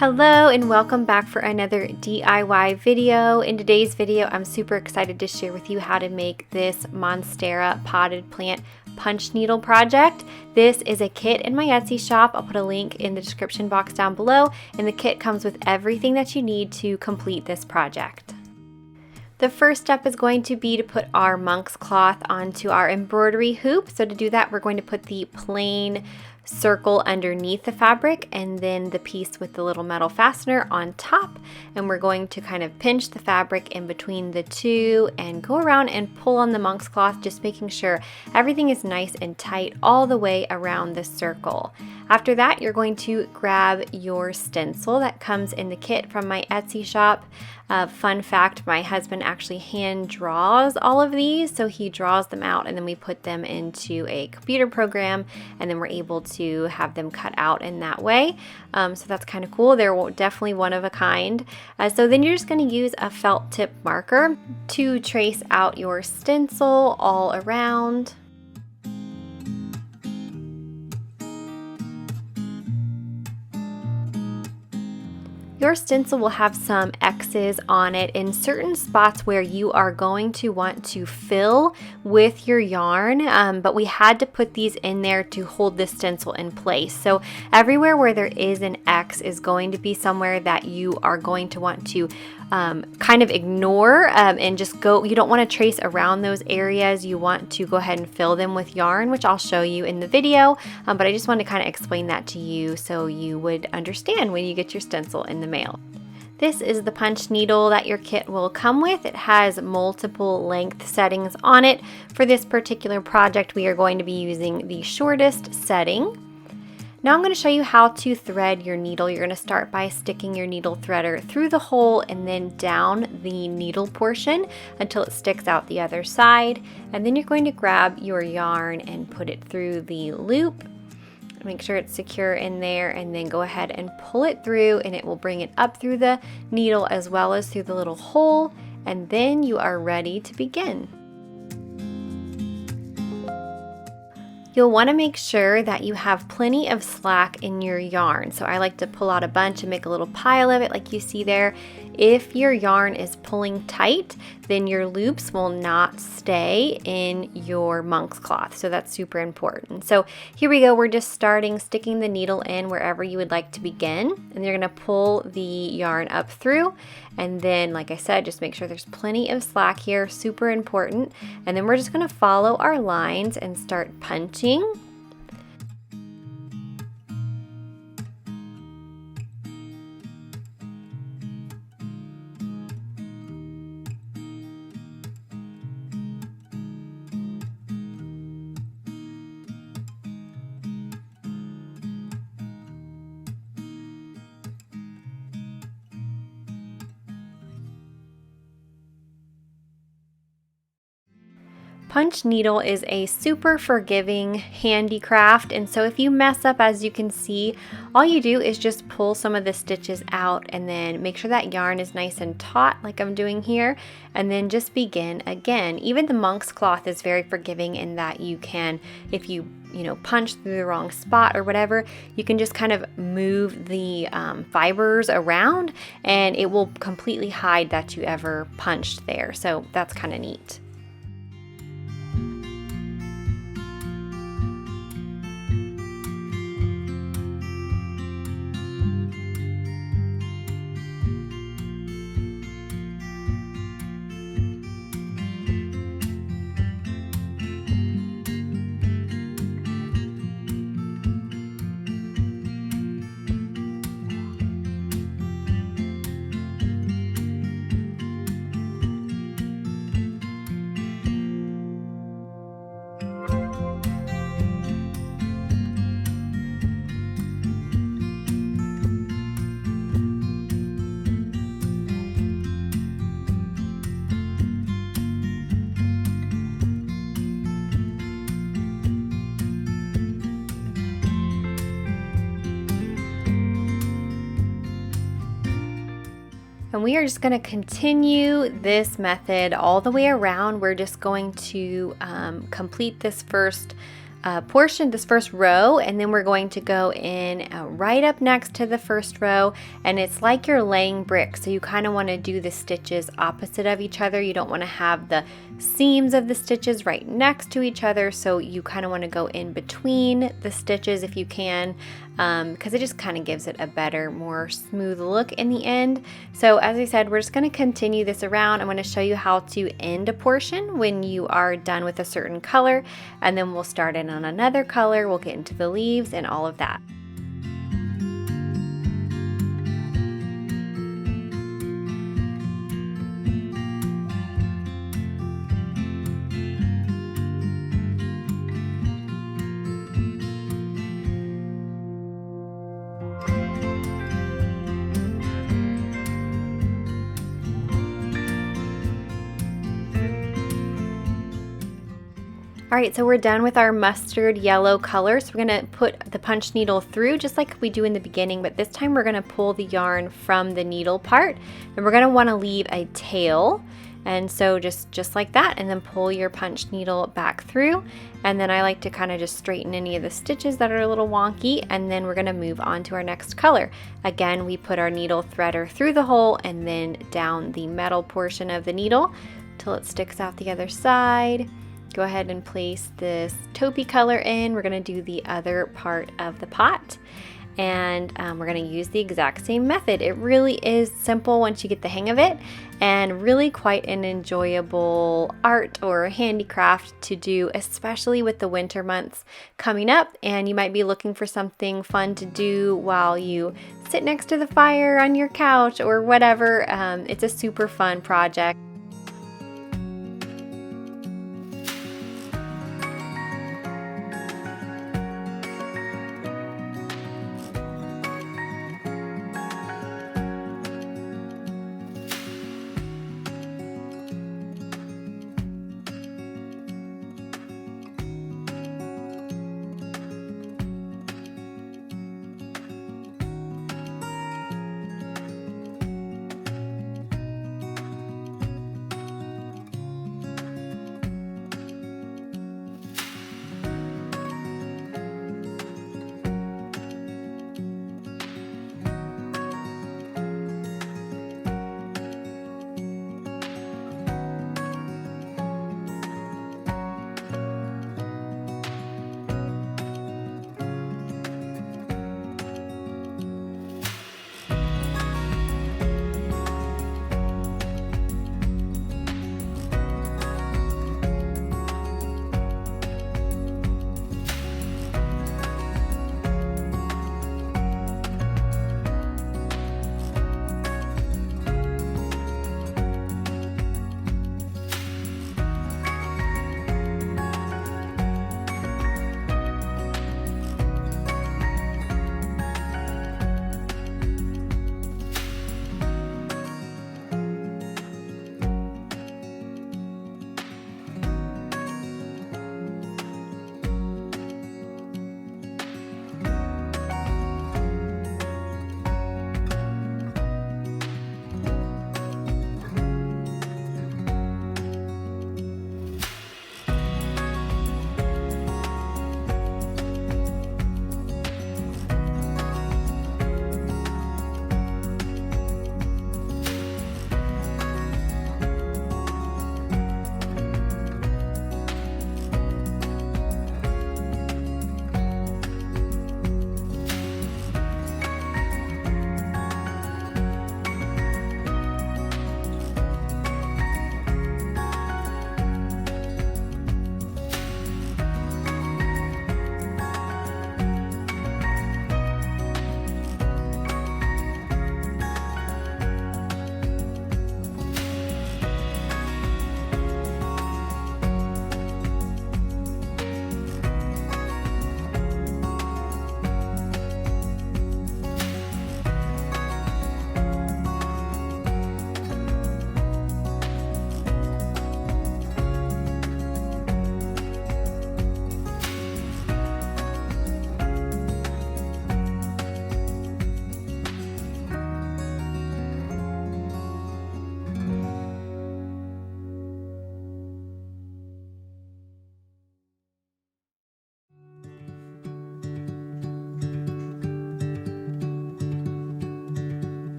Hello and welcome back for another DIY video. In today's video, I'm super excited to share with you how to make this Monstera potted plant punch needle project. This is a kit in my Etsy shop. I'll put a link in the description box down below, and the kit comes with everything that you need to complete this project. The first step is going to be to put our monk's cloth onto our embroidery hoop. So to do that, we're going to put the plain circle underneath the fabric and then the piece with the little metal fastener on top, and we're going to kind of pinch the fabric in between the two and go around and pull on the monk's cloth, just making sure everything is nice and tight all the way around the circle. After that, you're going to grab your stencil that comes in the kit from my Etsy shop. Fun fact, my husband actually hand draws all of these, so he draws them out and then we put them into a computer program and then we're able to have them cut out in that way. So that's kind of cool. They're definitely one of a kind. So then you're just going to use a felt tip marker to trace out your stencil all around. Your stencil will have some X's on it in certain spots where you are going to want to fill with your yarn, but we had to put these in there to hold the stencil in place. So everywhere where there is an X is going to be somewhere that you are going to want to kind of ignore and just go. You don't want to trace around those areas. You want to go ahead and fill them with yarn, which I'll show you in the video, but I just wanted to kind of explain that to you so you would understand when you get your stencil in the mail. This is the punch needle that your kit will come with. It has multiple length settings on it. For this particular project, we are going to be using the shortest setting. Now I'm going to show you how to thread your needle. You're going to start by sticking your needle threader through the hole and then down the needle portion until it sticks out the other side. And then you're going to grab your yarn and put it through the loop. Make sure it's secure in there and then go ahead and pull it through, and it will bring it up through the needle as well as through the little hole, and then you are ready to begin. You'll want to make sure that you have plenty of slack in your yarn. So I like to pull out a bunch and make a little pile of it like you see there. If your yarn is pulling tight, then your loops will not stay in your monk's cloth. So that's super important. So here we go. We're just sticking the needle in wherever you would like to begin. And you're going to pull the yarn up through. And then, like I said, just make sure there's plenty of slack here, super important. And then we're just going to follow our lines and start punching. Punch needle is a super forgiving handicraft, and so if you mess up, as you can see, all you do is just pull some of the stitches out and then make sure that yarn is nice and taut like I'm doing here, and then just begin again. Even the monk's cloth is very forgiving in that you can, if you punch through the wrong spot or whatever, you can just kind of move the fibers around and it will completely hide that you ever punched there. So that's kind of neat. And we are just going to continue this method all the way around. We're just going to complete this first portion, this first row, and then we're going to go in right up next to the first row, and it's like you're laying bricks, so you kind of want to do the stitches opposite of each other. You don't want to have the seams of the stitches right next to each other, so you kind of want to go in between the stitches if you can, because it just kind of gives it a better, more smooth look in the end. So as I said, we're just going to continue this around. I'm going to show you how to end a portion when you are done with a certain color, and then we'll start in on another color. We'll get into the leaves and all of that. All right, so we're done with our mustard yellow color. So we're gonna put the punch needle through just like we do in the beginning, but this time we're gonna pull the yarn from the needle part, and we're gonna wanna leave a tail. And so just like that, and then pull your punch needle back through. And then I like to kind of just straighten any of the stitches that are a little wonky, and then we're gonna move on to our next color. Again, we put our needle threader through the hole and then down the metal portion of the needle till it sticks out the other side. Go ahead and place this taupey color in. We're going to do the other part of the pot, and we're going to use the exact same method. It really is simple once you get the hang of it, and really quite an enjoyable art or handicraft to do, especially with the winter months coming up, and you might be looking for something fun to do while you sit next to the fire on your couch or whatever. It's a super fun project.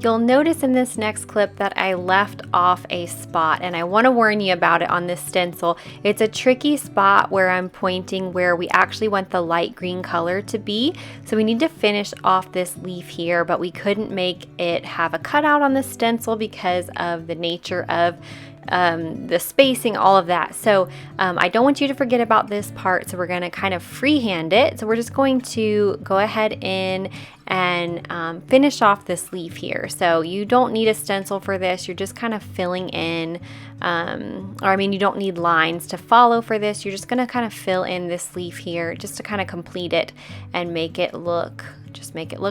You'll notice in this next clip that I left off a spot, and I want to warn you about it on this stencil. It's a tricky spot where I'm pointing where we actually want the light green color to be. So we need to finish off this leaf here, but we couldn't make it have a cutout on the stencil because of the nature of the spacing, all of that. So I don't want you to forget about this part, so we're going to kind of freehand it. So we're just going to go ahead in and finish off this leaf here. So you don't need a stencil for this, you're just kind of filling in, you don't need lines to follow for this, you're just going to kind of fill in this leaf here just to kind of complete it and make it look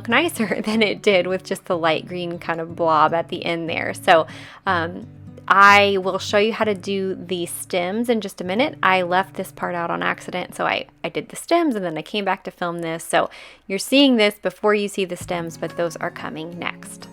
nicer than it did with just the light green kind of blob at the end there. So I will show you how to do the stems in just a minute. I left this part out on accident, so I did the stems and then I came back to film this. So you're seeing this before you see the stems, but those are coming next.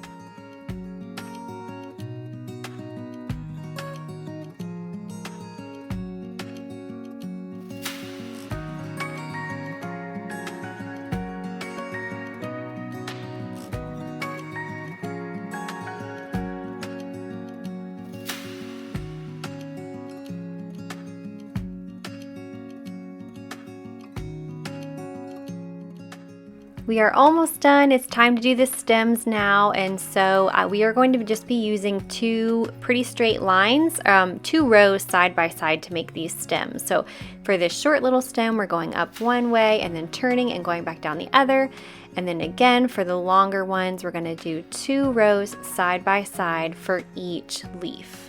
We are almost done. It's time to do the stems now, and so we are going to just be using two pretty straight lines, 2 rows side by side to make these stems. So for this short little stem, we're going up one way and then turning and going back down the other. And then again, for the longer ones, we're going to do 2 rows side by side for each leaf.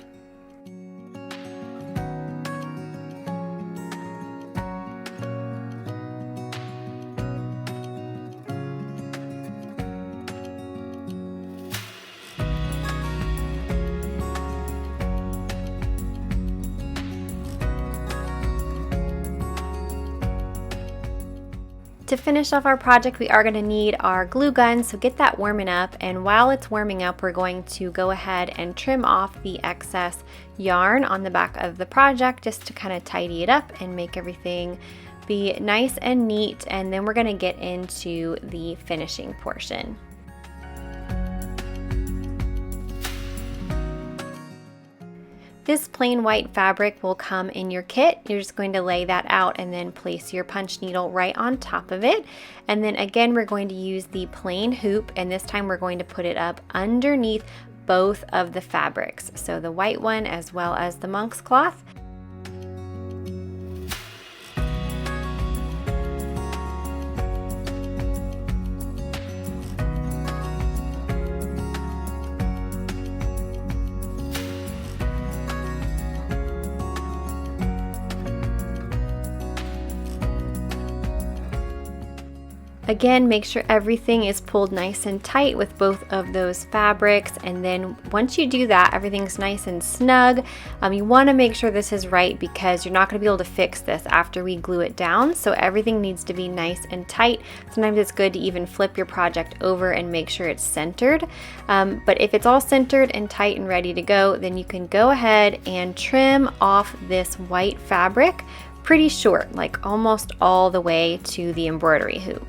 To finish off our project, we are going to need our glue gun, so get that warming up, and while it's warming up, we're going to go ahead and trim off the excess yarn on the back of the project just to kind of tidy it up and make everything be nice and neat, and then we're going to get into the finishing portion. This plain white fabric will come in your kit. You're just going to lay that out and then place your punch needle right on top of it. And then again, we're going to use the plain hoop, and this time we're going to put it up underneath both of the fabrics. So the white one as well as the monk's cloth. Again, make sure everything is pulled nice and tight with both of those fabrics, and then once you do that, everything's nice and snug. You want to make sure this is right because you're not going to be able to fix this after we glue it down, so everything needs to be nice and tight. Sometimes it's good to even flip your project over and make sure it's centered, but if it's all centered and tight and ready to go, then you can go ahead and trim off this white fabric pretty short, like almost all the way to the embroidery hoop.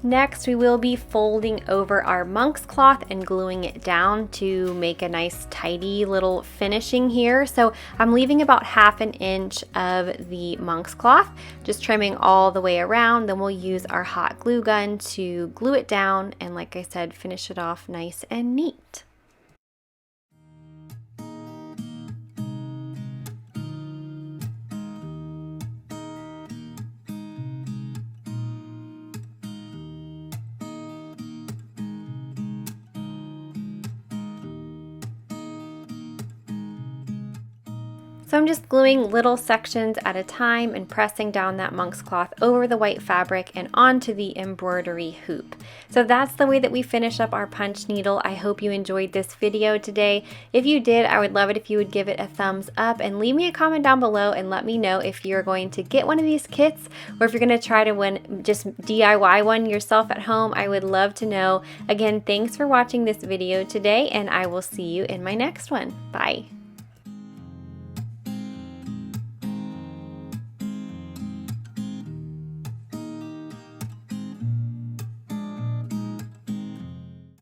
Next, we will be folding over our monk's cloth and gluing it down to make a nice tidy little finishing here. So I'm leaving about 1/2 inch of the monk's cloth, just trimming all the way around. Then we'll use our hot glue gun to glue it down and, like I said, finish it off nice and neat. So I'm just gluing little sections at a time and pressing down that monk's cloth over the white fabric and onto the embroidery hoop. So that's the way that we finish up our punch needle. I hope you enjoyed this video today. If you did, I would love it if you would give it a thumbs up and leave me a comment down below and let me know if you're going to get one of these kits or if you're going to try to just DIY one yourself at home. I would love to know. Again, thanks for watching this video today, and I will see you in my next one. Bye.